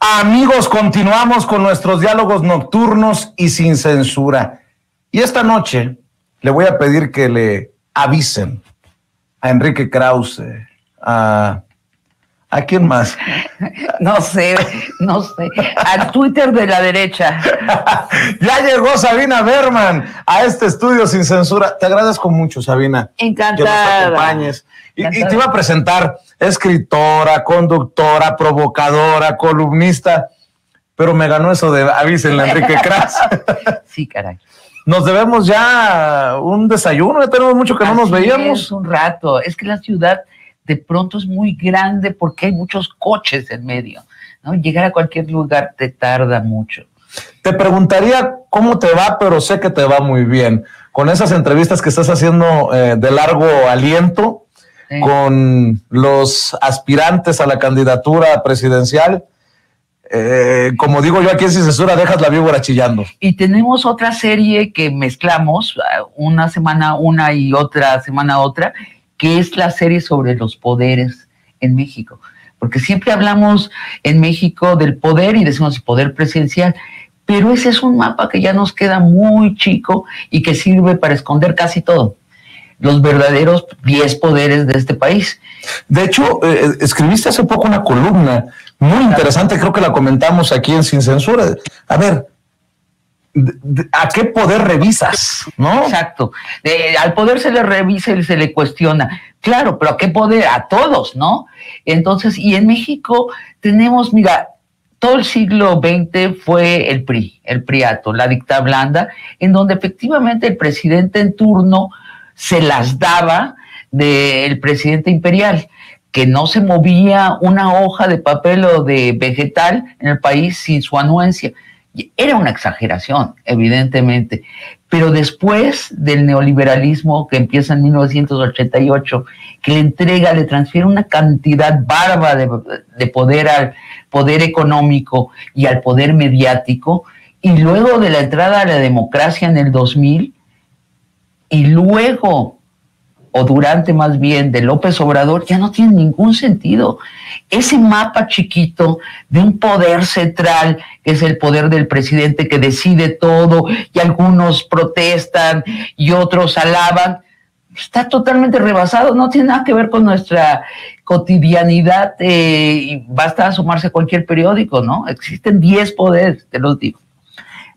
Amigos, continuamos con nuestros diálogos nocturnos y sin censura. Y esta noche le voy a pedir que le avisen a Enrique Krause, ¿a quién más? No sé, al Twitter de la derecha. Ya llegó Sabina Berman a este estudio sin censura. Te agradezco mucho, Sabina. Encantada. Que nos acompañes. Y te iba a presentar escritora, conductora, provocadora, columnista, pero me ganó eso de avísenle a Enrique Krause. Sí, caray. Nos debemos ya un desayuno, ya tenemos mucho que no nos veíamos. Es un rato, es que la ciudad de pronto es muy grande porque hay muchos coches en medio, ¿no? Llegar a cualquier lugar te tarda mucho. Te preguntaría cómo te va, pero sé que te va muy bien. Con esas entrevistas que estás haciendo de largo aliento, sí, con los aspirantes a la candidatura presidencial, como digo yo aquí en Sin Censura, dejas la víbora chillando. Y tenemos otra serie que mezclamos, una semana una y otra semana otra, que es la serie sobre los poderes en México. Porque siempre hablamos en México del poder y decimos el poder presidencial, pero ese es un mapa que ya nos queda muy chico y que sirve para esconder casi todo. Los verdaderos 10 poderes de este país. De hecho, escribiste hace poco una columna muy interesante, creo que la comentamos aquí en Sin Censura. A ver, ¿a qué poder revisas? ¿No? Exacto. Al poder se le revisa y se le cuestiona. Claro, pero ¿a qué poder? A todos, ¿no? Entonces, y en México tenemos, mira, todo el siglo XX fue el PRI, el priato, la dicta blanda, en donde efectivamente el presidente en turno se las daba del presidente imperial, que no se movía una hoja de papel o de vegetal en el país sin su anuencia. Era una exageración, evidentemente, pero después del neoliberalismo que empieza en 1988, que le transfiere una cantidad bárbara de poder al poder económico y al poder mediático, y luego de la entrada a la democracia en el 2000, y luego, o durante más bien, de López Obrador, ya no tiene ningún sentido. Ese mapa chiquito de un poder central, que es el poder del presidente que decide todo, y algunos protestan y otros alaban, está totalmente rebasado, no tiene nada que ver con nuestra cotidianidad, y basta asomarse a cualquier periódico, ¿no? Existen 10 poderes, te los digo.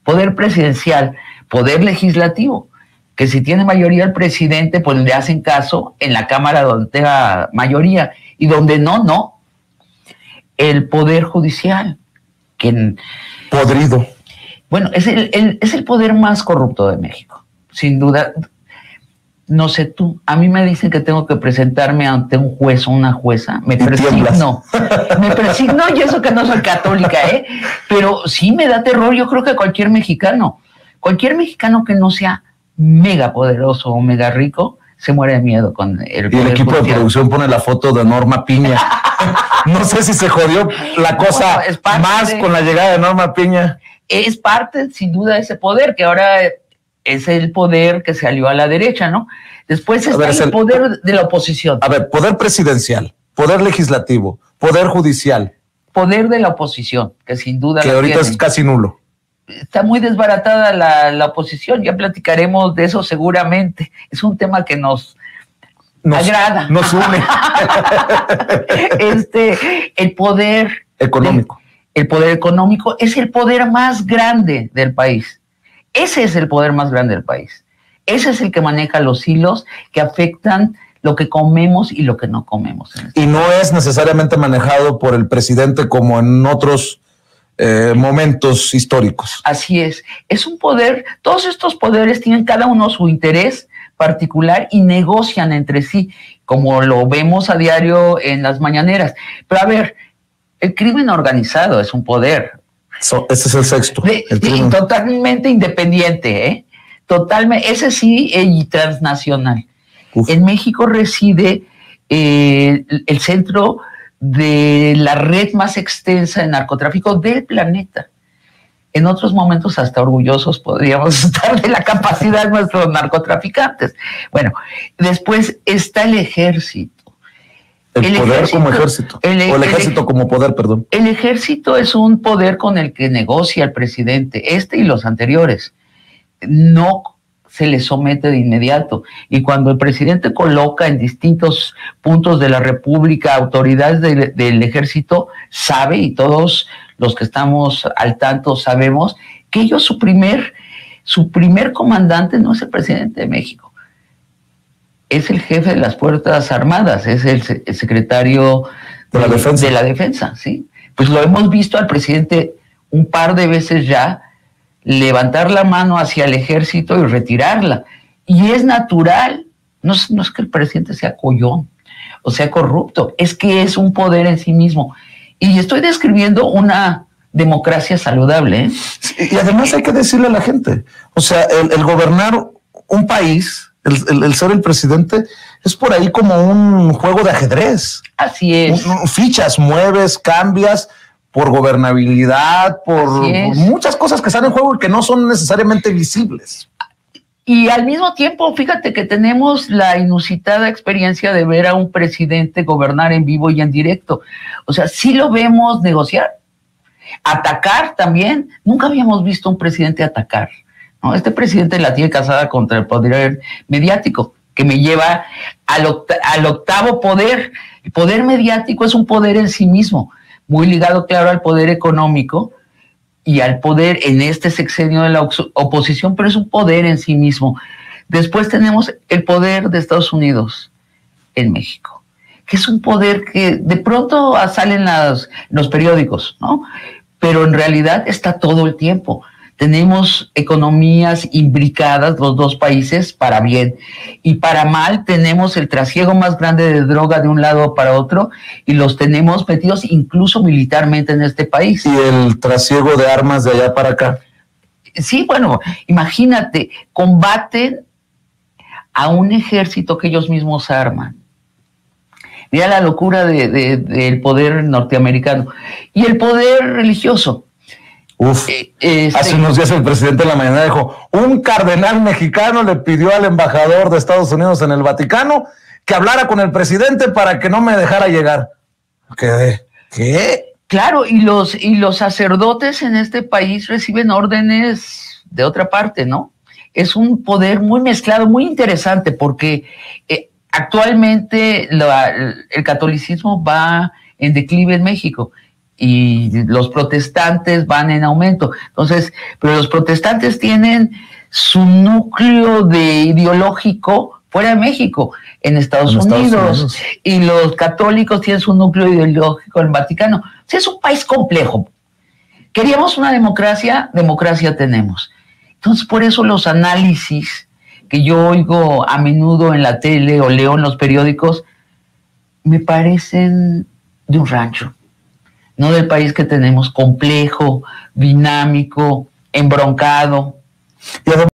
Poder presidencial, poder legislativo, que si tiene mayoría el presidente, pues le hacen caso en la Cámara donde tenga mayoría, y donde no. El Poder Judicial, que... Podrido. Bueno, es el poder más corrupto de México, sin duda. No sé tú, a mí me dicen que tengo que presentarme ante un juez o una jueza, me presigno, y eso que no soy católica, pero sí me da terror, yo creo que cualquier mexicano que no sea mega poderoso o mega rico, se muere de miedo con el poder. Y el equipo judicial de producción pone la foto de Norma Piña. No sé si se jodió la cosa más con la llegada de Norma Piña. Es parte, sin duda, de ese poder, que ahora es el poder que se alió a la derecha, ¿no? Después está el poder de la oposición. A ver, poder presidencial, poder legislativo, poder judicial. Poder de la oposición, que sin duda... Que ahorita es casi nulo. Está muy desbaratada la oposición, ya platicaremos de eso seguramente. Es un tema que nos agrada. Nos une. El poder económico. El poder económico es el poder más grande del país. Ese es el poder más grande del país. Ese es el que maneja los hilos que afectan lo que comemos y lo que no comemos. Y no es necesariamente manejado por el presidente como en otros momentos históricos. Así es un poder, todos estos poderes tienen cada uno su interés particular y negocian entre sí, como lo vemos a diario en las mañaneras. Pero a ver, el crimen organizado es un poder. Ese es el sexto. Sí, totalmente independiente, totalmente, ese sí, y transnacional. Uf. En México reside el centro de la red más extensa de narcotráfico del planeta. En otros momentos hasta orgullosos podríamos estar de la capacidad de nuestros narcotraficantes. Bueno, después está el ejército. El poder como ejército. O el ejército como poder, perdón. El ejército es un poder con el que negocia el presidente, y los anteriores. No se le somete de inmediato. Y cuando el presidente coloca en distintos puntos de la República autoridades del ejército, sabe, y todos los que estamos al tanto sabemos, que ellos su primer comandante no es el presidente de México. Es el jefe de las Fuerzas Armadas, es el secretario de la Defensa, ¿sí? Pues lo hemos visto al presidente un par de veces ya levantar la mano hacia el ejército y retirarla. Y es natural, no es que el presidente sea collón o sea corrupto, es que es un poder en sí mismo. Y estoy describiendo una democracia saludable, ¿eh? Y además hay que decirle a la gente, o sea, el gobernar un país, el ser el presidente, es por ahí como un juego de ajedrez. Así es. Fichas, mueves, cambias por gobernabilidad, por muchas cosas que están en juego y que no son necesariamente visibles. Y al mismo tiempo, fíjate que tenemos la inusitada experiencia de ver a un presidente gobernar en vivo y en directo. O sea, sí lo vemos negociar, atacar también. Nunca habíamos visto un presidente atacar, ¿no? Este presidente la tiene casada contra el poder mediático, que me lleva al octavo poder. El poder mediático es un poder en sí mismo, muy ligado, claro, al poder económico y al poder en este sexenio de la oposición, pero es un poder en sí mismo. Después tenemos el poder de Estados Unidos en México, que es un poder que de pronto sale en los periódicos, ¿no? Pero en realidad está todo el tiempo. Tenemos economías imbricadas, los dos países, para bien. Y para mal tenemos el trasiego más grande de droga de un lado para otro y los tenemos metidos incluso militarmente en este país. Y el trasiego de armas de allá para acá. Sí, bueno, imagínate, combaten a un ejército que ellos mismos arman. Mira la locura del poder norteamericano. Y el poder religioso. Hace unos días el presidente de la mañana dijo, un cardenal mexicano le pidió al embajador de Estados Unidos en el Vaticano que hablara con el presidente para que no me dejara llegar. ¿Qué? Claro, y los sacerdotes en este país reciben órdenes de otra parte, ¿no? Es un poder muy mezclado, muy interesante, porque actualmente el catolicismo va en declive en México y los protestantes van en aumento. Entonces, pero los protestantes tienen su núcleo ideológico fuera de México, en Estados Unidos, y los católicos tienen su núcleo ideológico en el Vaticano. O sea, es un país complejo. Queríamos una democracia tenemos. Entonces, por eso los análisis que yo oigo a menudo en la tele o leo en los periódicos me parecen de un rancho, no del país que tenemos, complejo, dinámico, embroncado. Y además